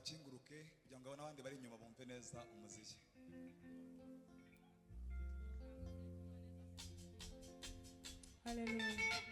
bakinguruke kugira ngo n'abandi bari inyuma bumve neza umuziki. Hallelujah.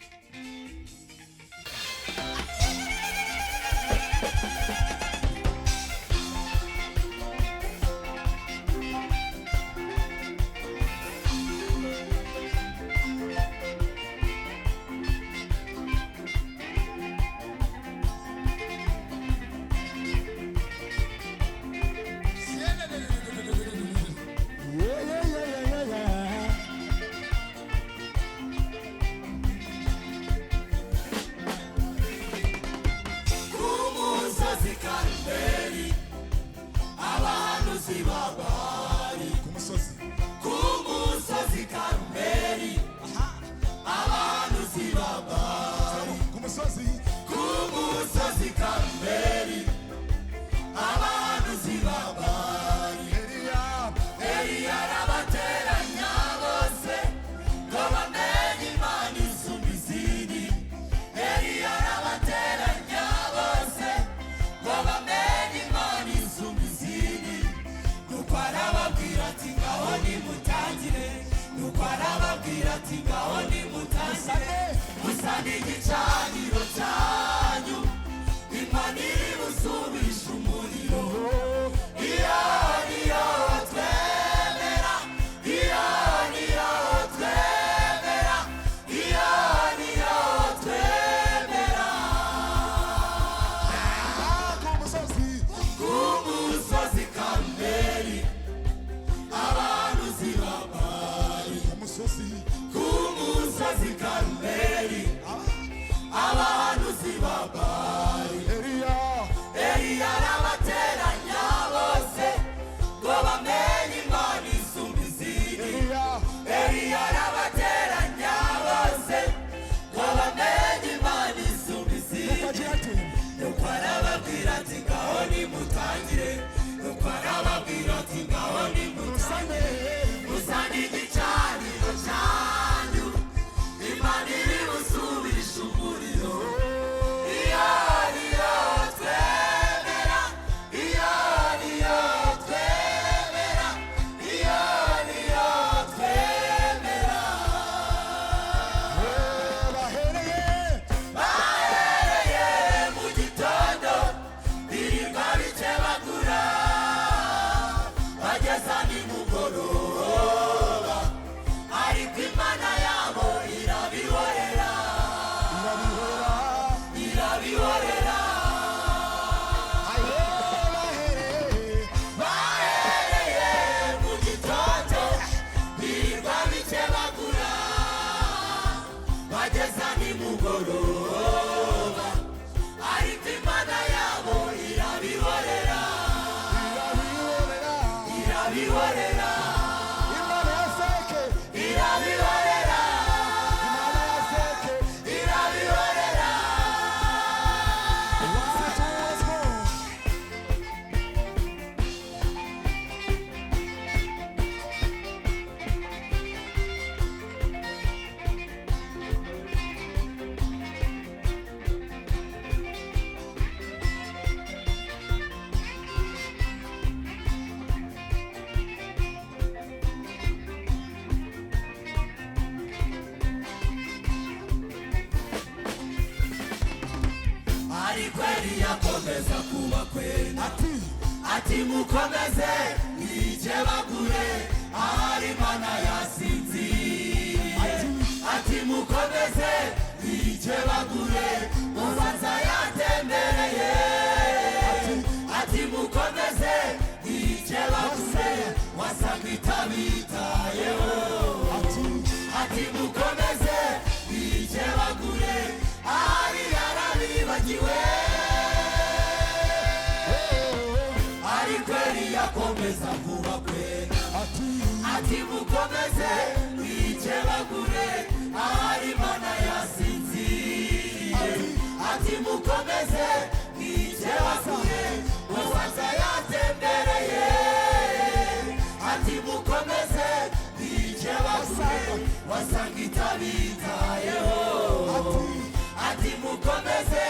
Ati mukomeze,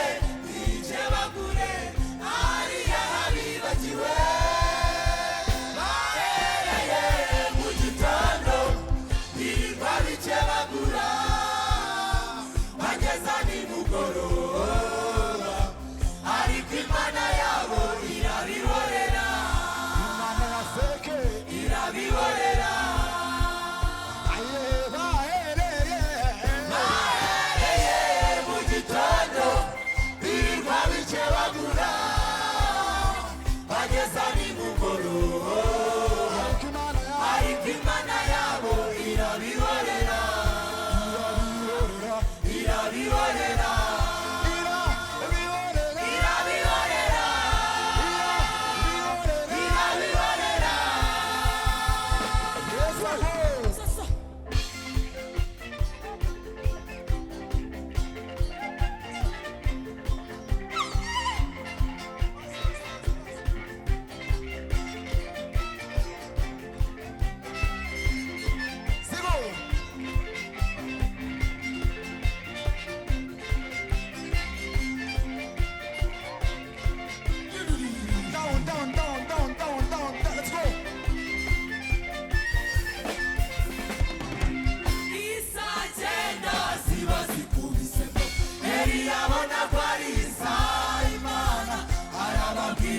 nije bagure, ari yarabi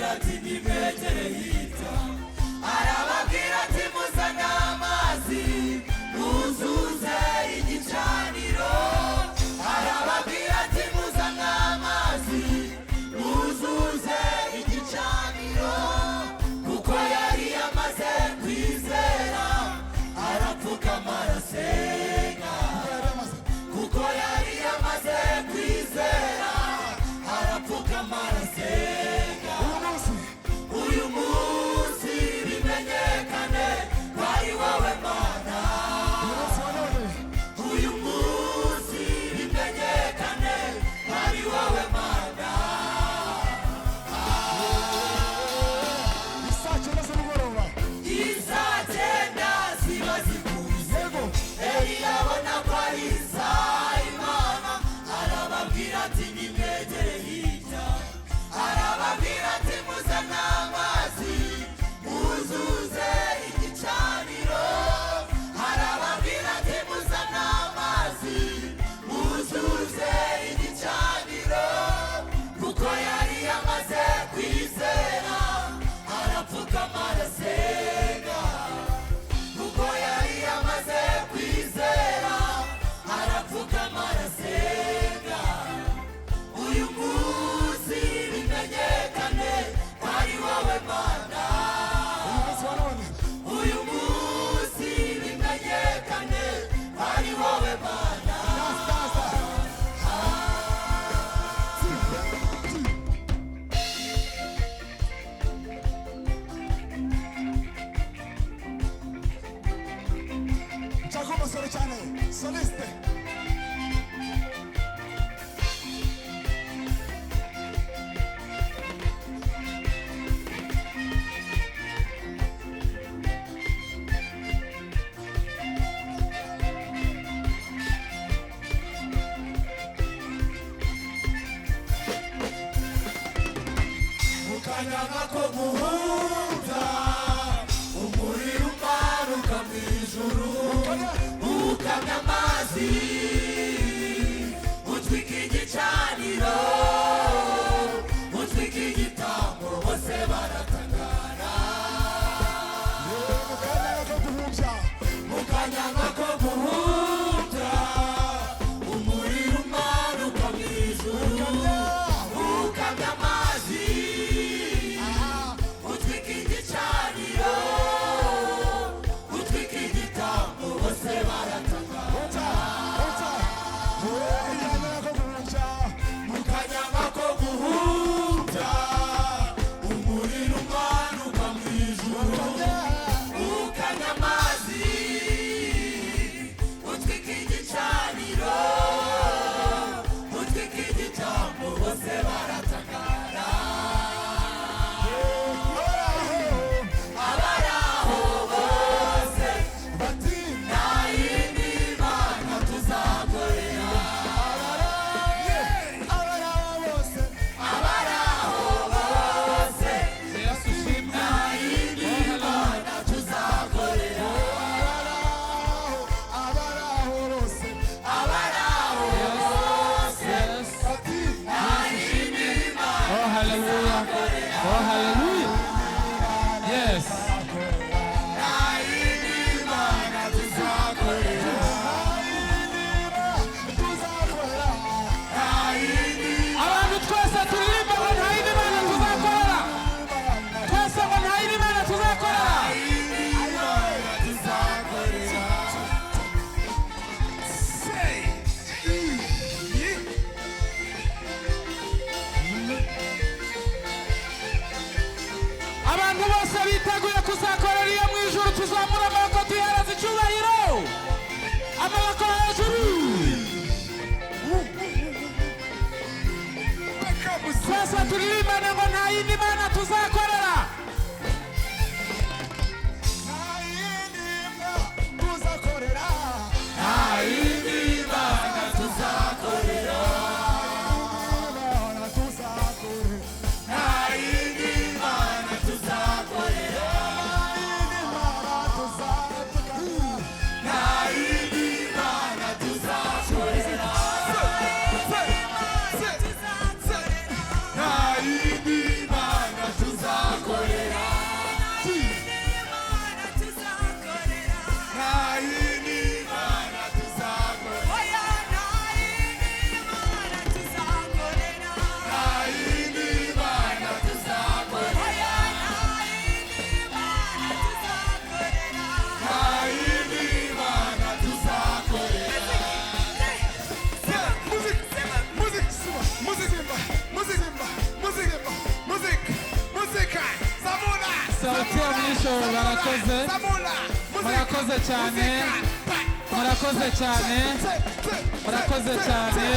arababwira ati nimwegere hirya, arababwira ati muzane amazi muzuze igicaniro, arababwira ati muzane amazi muzuze igicaniro, kuko yari yamaze kwizera arapfukama arasenga, kuko yari yamaze kwizera arapfukama arasenga. Uyu munsi bimenyekane ko ari wowe Mana, uyu munsi bimenyekane ko ari wowe Mana. Isaa cyenda ziba zikuze, Eliya abona ko ari isaha y'Imana, arababwira ati nimwegere hirya, arababwira ati muzane amazi muzuze igicaniro, arababwira ati muzane amazi muzuze igicaniro, kuko yari yamaze kwizera arapfukama arasenga, kuko yari yamaze kwizera arapfukama arasenga. Uyu munsi bimenyekane ko ari wowe Mana, uyu munsi bimenyekane ko ari wowe Mana. Giacomo Sorociane, soliste. Mukanyanga ko guhuza umuriro umanuka mu ijuru, ukamya amazi utwika igicaniro, utwika igitambo, bose baratangara. Mukanyanga ko guhuza umuriro umanuka mu ijuru, ukamya amazi utwika igicaniro, utwika igitambo, bose baratangara. Mukanyanga ko guhumbya umuriro umanuka mu ijuru, ukamya amazi utwika igicaniro, utwika igitambo, bose baratangara. Abari aho bose bati nta yindi Mana tuzakorera. Abari aho bose nta yindi Mana tuzakorera. Abari aho bose nta yindi Mana Oh, hallelujah. Oh, hallelujah. Yes. nta yindi Mana tuzakorera. Nta yindi Abantu twese turirimba ngo nta yindi Mana tuzakorera. Twese ngo nta yindi Mana tuzakorera. Mana tuzakorera. Abantu bose biteguye kuzakorera iyo mu ijuru, tuzamura amaboko duhereza icyubahiro. Amaboko hejuru. Twese turirimbane ngo nta yindi Mana tuzakorera. Nta yindi Mana tuzakorera. Nta yindi Mana tuzakorera. Nta yindi Mana tuzakorera. Nta yindi Mana tuzakorera. sauti ya mwisho barakoze murakoze cyane murakoze cyane murakoze cyane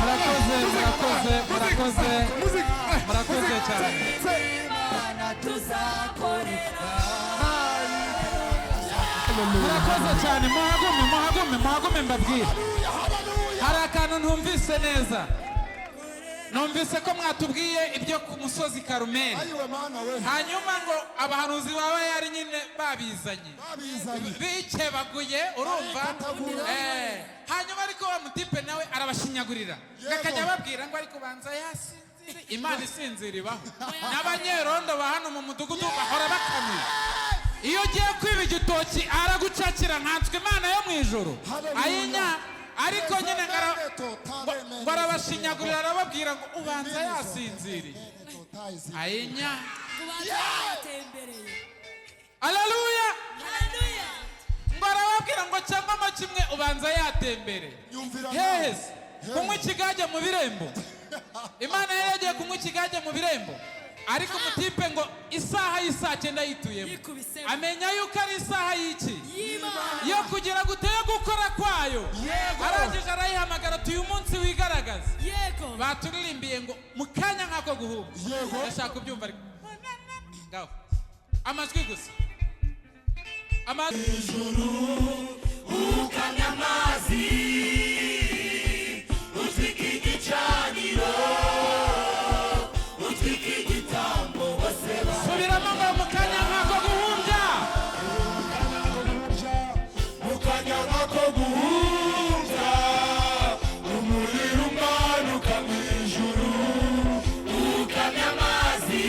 murakoze murakoze murakoze murakoze cyane murakoze cyane muhagume mbabwira hari akantu ntumvise neza numvise ko mwatubwiye ibyo ku musozi Karumeli hanyuma ngo abahanuzi bawe yari nyine babizanye bikebaguye urumva hanyuma ariko wa mutipe nawe arabashinyagurira akajya ababwira ngo ariko banza yasinzire Imana isinzira ibaho n'abanyerondo ba hano mu mudugudu bahora bakanuye iyo ugiye kwiba igitoki aragucakira nkanswe Imana yo mu ijuru ayinya ariko nyine ngo arabashinyagurira arababwira ngo ubanza yasinziriye ayinya aleluya ngo arababwira ngo cyangwa mo kimwe ubanza yatembereye heheze kunywa ikigage mu birembo Imana yari yagiye kunywa ikigage mu birembo ariko umutipe ngo isaha y'isaa 9 yituyemo amenya yuko ari isaha y'iki yo kugira guteye gukora kwayo arangije arayihamagara uyu munsi wigaragaza baturirimbiye ngo mu kanya nk'ako guhumba ndashaka kubyumva ariko ngaho amajwi gusa ijuru ukamya amazi utwika igicaniro utwika igitambo bose subiramo ngo mu kanya nk'ako guhumbya mu kanya nk'ako guhumbya umuriro umanuka mu ijuru ukamya amazi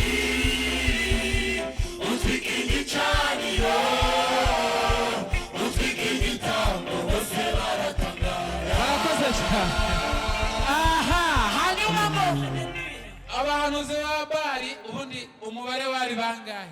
utwika igicaniro utwika igitambo bose baratangara barakoze cyane aha hanyuma ngo abahanuzi ba Bali ubundi umubare wari bangahe